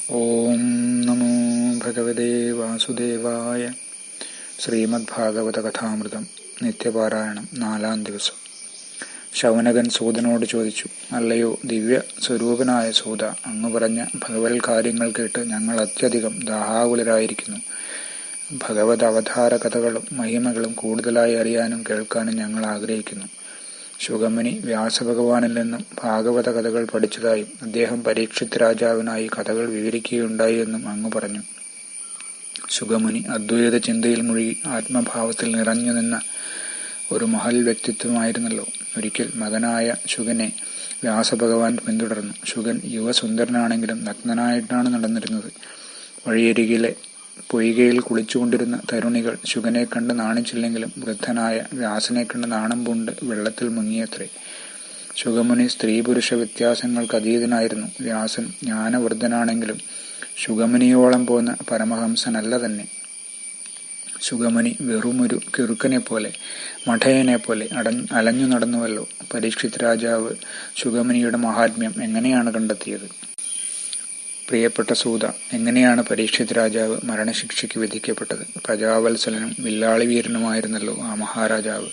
ഓം നമോ ഭഗവതേ വാസുദേവായ. ശ്രീമദ്ഭാഗവത കഥാമൃതം നിത്യപാരായണം 4-ാം ദിവസം. ശൗനകൻ സൂതനോട് ചോദിച്ചു, അല്ലയോ ദിവ്യ സ്വരൂപനായ സൂത, അങ്ങ് പറഞ്ഞ ഭഗവത് കാര്യങ്ങൾ കേട്ട് ഞങ്ങൾ അത്യധികം ദാഹാകുലരായിരിക്കുന്നു. ഭഗവത് അവതാര കഥകളും മഹിമകളും കൂടുതലായി അറിയാനും കേൾക്കാനും ഞങ്ങൾ ആഗ്രഹിക്കുന്നു. ശുഗമുനി വ്യാസഭഗവാനിൽ നിന്നും ഭാഗവത കഥകൾ പഠിച്ചതായും അദ്ദേഹം പരീക്ഷിത് രാജാവിനായി കഥകൾ വിവരിക്കുകയുണ്ടായി എന്നും അങ്ങ് പറഞ്ഞു. ശുഗമുനി അദ്വൈത ചിന്തയിൽ മുഴുകി ആത്മഭാവത്തിൽ നിറഞ്ഞു നിന്ന ഒരു മഹൽ വ്യക്തിത്വമായിരുന്നല്ലോ. ഒരിക്കൽ മകനായ ശുഗനെ വ്യാസഭഗവാൻ പിന്തുടർന്നു. ശുഗൻ യുവസുന്ദരനാണെങ്കിലും നഗ്നനായിട്ടാണ് നടന്നിരുന്നത്. വഴിയരികിലെ പൊയ്കയിൽ കുളിച്ചുകൊണ്ടിരുന്ന തരുണികൾ ശുഗനെ കണ്ട് നാണിച്ചില്ലെങ്കിലും വൃദ്ധനായ വ്യാസനെ കണ്ട് നാണം പൂണ്ട് വെള്ളത്തിൽ മുങ്ങിയത്രേ. ശുഗമുനി സ്ത്രീ പുരുഷ വ്യത്യാസങ്ങൾക്ക് അതീതനായിരുന്നു. വ്യാസൻ ജ്ഞാനവൃദ്ധനാണെങ്കിലും ശുഗമുനിയോളം പോന്ന പരമഹംസനല്ല തന്നെ. ശുഗമുനി വെറുമൊരു കിറുക്കനെപ്പോലെ മഠയനെപ്പോലെ അലഞ്ഞു നടന്നുവല്ലോ. പരീക്ഷിത് രാജാവ് ശുഗമുനിയുടെ മഹാത്മ്യം എങ്ങനെയാണ് കണ്ടെത്തിയത്? പ്രിയപ്പെട്ട സൂത, എങ്ങനെയാണ് പരീക്ഷിത് രാജാവ് മരണശിക്ഷയ്ക്ക് വിധിക്കപ്പെട്ടത്? പ്രജാവത്സലനും വില്ലാളി വീരനുമായിരുന്നല്ലോ ആ മഹാരാജാവ്.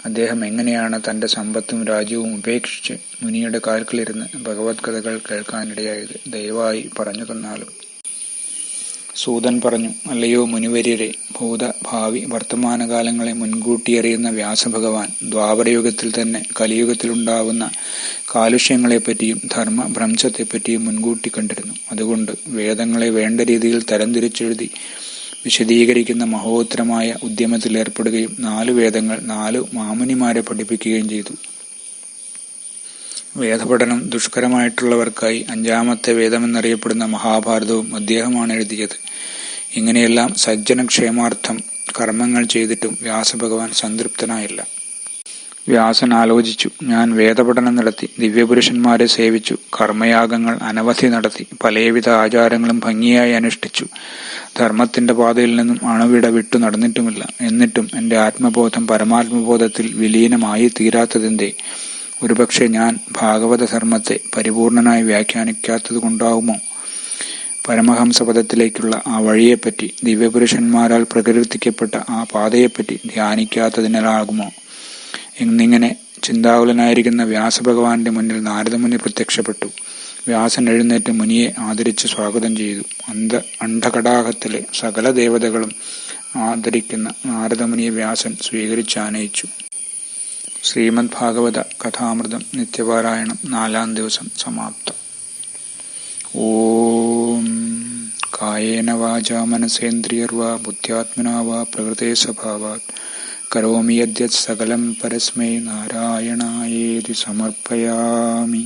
അദ്ദേഹം എങ്ങനെയാണ് തൻ്റെ സമ്പത്തും രാജ്യവും ഉപേക്ഷിച്ച് മുനിയുടെ കാൽക്കലിരുന്ന് ഭഗവത് കഥകൾ കേൾക്കാനിടയായത്? ദയവായി പറഞ്ഞു തന്നാലും. സൂതൻ പറഞ്ഞു, അല്ലയോ മുനിവര്യരെ, ഭൂത ഭാവി വർത്തമാനകാലങ്ങളെ മുൻകൂട്ടി അറിയുന്ന വ്യാസഭഗവാൻ ദ്വാപരയുഗത്തിൽ തന്നെ കലിയുഗത്തിലുണ്ടാവുന്ന കാലുഷ്യങ്ങളെപ്പറ്റിയും ധർമ്മഭ്രംശത്തെപ്പറ്റിയും മുൻകൂട്ടി കണ്ടിരുന്നു. അതുകൊണ്ട് വേദങ്ങളെ വേണ്ട രീതിയിൽ തരംതിരിച്ചെഴുതി വിശദീകരിക്കുന്ന മഹോത്തരമായ ഉദ്യമത്തിലേർപ്പെടുകയും 4 വേദങ്ങൾ 4 മാമുനിമാരെ പഠിപ്പിക്കുകയും ചെയ്തു. വേദപഠനം ദുഷ്കരമായിട്ടുള്ളവർക്കായി 5-ാമത്തെ വേദമെന്നറിയപ്പെടുന്ന മഹാഭാരതവും അദ്ദേഹമാണ് എഴുതിയത്. ഇങ്ങനെയെല്ലാം സജ്ജനക്ഷേമാർത്ഥം കർമ്മങ്ങൾ ചെയ്തിട്ടും വ്യാസഭഗവാൻ സംതൃപ്തനായില്ല. വ്യാസൻ ആലോചിച്ചു, ഞാൻ വേദപഠനം നടത്തി, ദിവ്യപുരുഷന്മാരെ സേവിച്ചു, കർമ്മയാഗങ്ങൾ അനവധി നടത്തി, പലവിധ ആചാരങ്ങളും ഭംഗിയായി അനുഷ്ഠിച്ചു, ധർമ്മത്തിന്റെ പാതയിൽ നിന്നും അണുവിട വിട്ടു നടന്നിട്ടുമില്ല. എന്നിട്ടും എൻ്റെ ആത്മബോധം പരമാത്മബോധത്തിൽ വിലീനമായി തീരാത്തതിൻ്റെ ഒരുപക്ഷെ ഞാൻ ഭാഗവത ധർമ്മത്തെ പരിപൂർണനായി വ്യാഖ്യാനിക്കാത്തതുകൊണ്ടാവുമോ? പരമഹംസപദത്തിലേക്കുള്ള ആ വഴിയെപ്പറ്റി, ദിവ്യപുരുഷന്മാരാൽ പ്രകീർത്തിക്കപ്പെട്ട ആ പാതയെപ്പറ്റി ധ്യാനിക്കാത്തതിനാലാകുമോ? എന്നിങ്ങനെ ചിന്താകുലനായിരിക്കുന്ന വ്യാസഭഗവാന്റെ മുന്നിൽ നാരദമുനി പ്രത്യക്ഷപ്പെട്ടു. വ്യാസൻ എഴുന്നേറ്റ് മുനിയെ ആദരിച്ച് സ്വാഗതം ചെയ്തു. അണ്ഡകടാഹത്തിലെ സകല ദേവതകളും ആദരിക്കുന്ന നാരദമുനിയെ വ്യാസൻ സ്വീകരിച്ചാനയിച്ചു. ശ്രീമദ് ഭാഗവത കഥാമൃതം നിത്യപാരായണം 4-ാം ദിവസം സമാപ്തം. ഓം കായേന വാചാ മനസേന്ദ്രിയർവാ ബുദ്ധ്യാത്മനാ വാ പ്രകൃതേ സ്വഭാവാത് കരോമി യദ്യത് സകലം പരസ്മൈ നാരായണായേതി സമർപ്പയാമി.